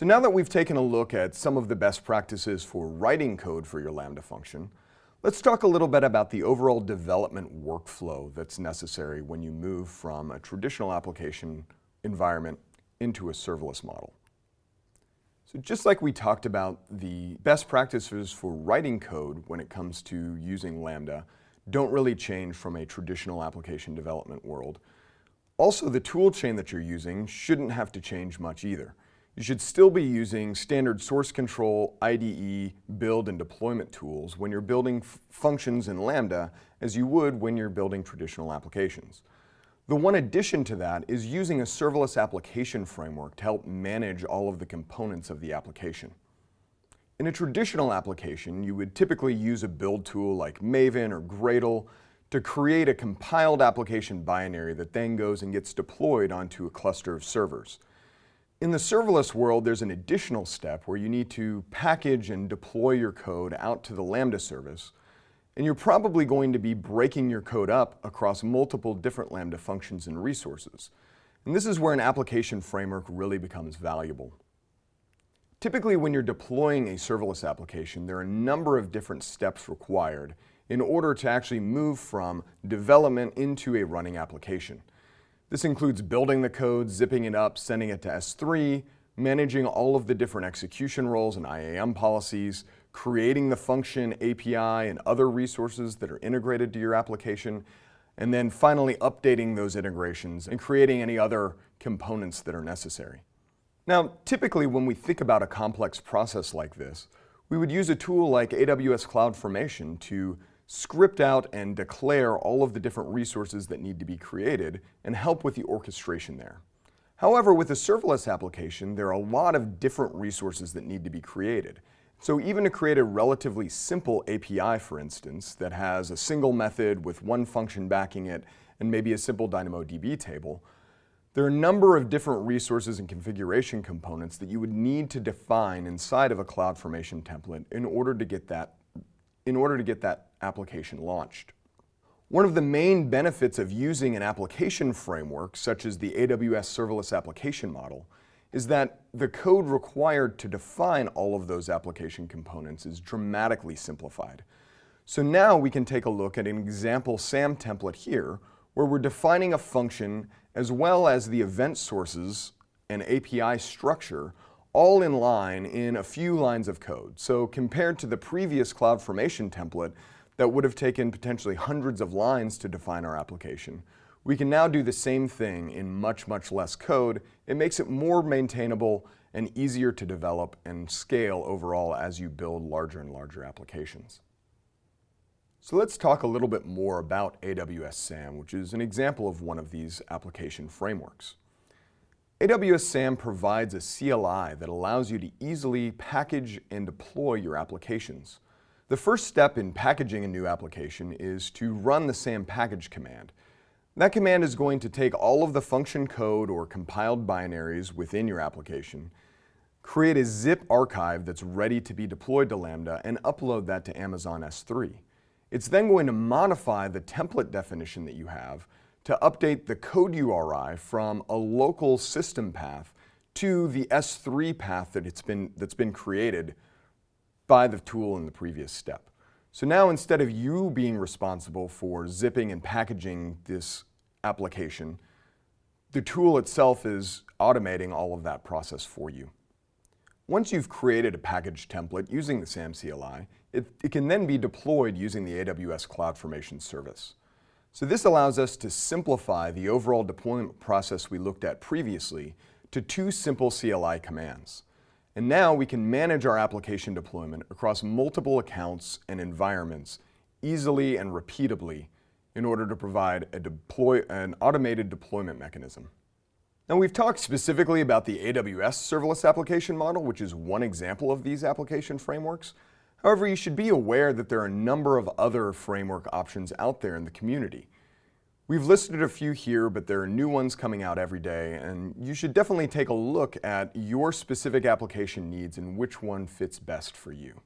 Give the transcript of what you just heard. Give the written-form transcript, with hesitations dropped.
So now that we've taken a look at some of the best practices for writing code for your Lambda function, let's talk a little bit about the overall development workflow that's necessary when you move from a traditional application environment into a serverless model. So just like we talked about the best practices for writing code when it comes to using Lambda don't really change from a traditional application development world. Also, the tool chain that you're using shouldn't have to change much either. You should still be using standard source control, IDE, build, and deployment tools when you're building functions in Lambda as you would when you're building traditional applications. The one addition to that is using a serverless application framework to help manage all of the components of the application. In a traditional application, you would typically use a build tool like Maven or Gradle to create a compiled application binary that then goes and gets deployed onto a cluster of servers. In the serverless world, there's an additional step where you need to package and deploy your code out to the Lambda service, and you're probably going to be breaking your code up across multiple different Lambda functions and resources. And this is where an application framework really becomes valuable. Typically, when you're deploying a serverless application, there are a number of different steps required in order to actually move from development into a running application. This includes building the code, zipping it up, sending it to S3, managing all of the different execution roles and IAM policies, creating the function, API, and other resources that are integrated to your application, and then finally updating those integrations and creating any other components that are necessary. Now, typically when we think about a complex process like this, we would use a tool like AWS CloudFormation to script out and declare all of the different resources that need to be created and help with the orchestration there. However, with a serverless application, there are a lot of different resources that need to be created. So even to create a relatively simple API, for instance, that has a single method with one function backing it and maybe a simple DynamoDB table, there are a number of different resources and configuration components that you would need to define inside of a CloudFormation template in order to get that application launched. One of the main benefits of using an application framework, such as the AWS Serverless Application Model, is that the code required to define all of those application components is dramatically simplified. So now we can take a look at an example SAM template here, where we're defining a function as well as the event sources and API structure all in line in a few lines of code. So compared to the previous CloudFormation template that would have taken potentially hundreds of lines to define our application, we can now do the same thing in much, much less code. It makes it more maintainable and easier to develop and scale overall as you build larger and larger applications. So let's talk a little bit more about AWS SAM, which is an example of one of these application frameworks. AWS SAM provides a CLI that allows you to easily package and deploy your applications. The first step in packaging a new application is to run the SAM package command. That command is going to take all of the function code or compiled binaries within your application, create a zip archive that's ready to be deployed to Lambda, and upload that to Amazon S3. It's then going to modify the template definition that you have to update the code URI from a local system path to the S3 path that's been created by the tool in the previous step. So now instead of you being responsible for zipping and packaging this application, the tool itself is automating all of that process for you. Once you've created a package template using the SAM CLI, it can then be deployed using the AWS CloudFormation service. So this allows us to simplify the overall deployment process we looked at previously to two simple CLI commands. And now we can manage our application deployment across multiple accounts and environments easily and repeatably in order to provide an automated deployment mechanism. Now we've talked specifically about the AWS Serverless Application Model, which is one example of these application frameworks. However, you should be aware that there are a number of other framework options out there in the community. We've listed a few here, but there are new ones coming out every day, and you should definitely take a look at your specific application needs and which one fits best for you.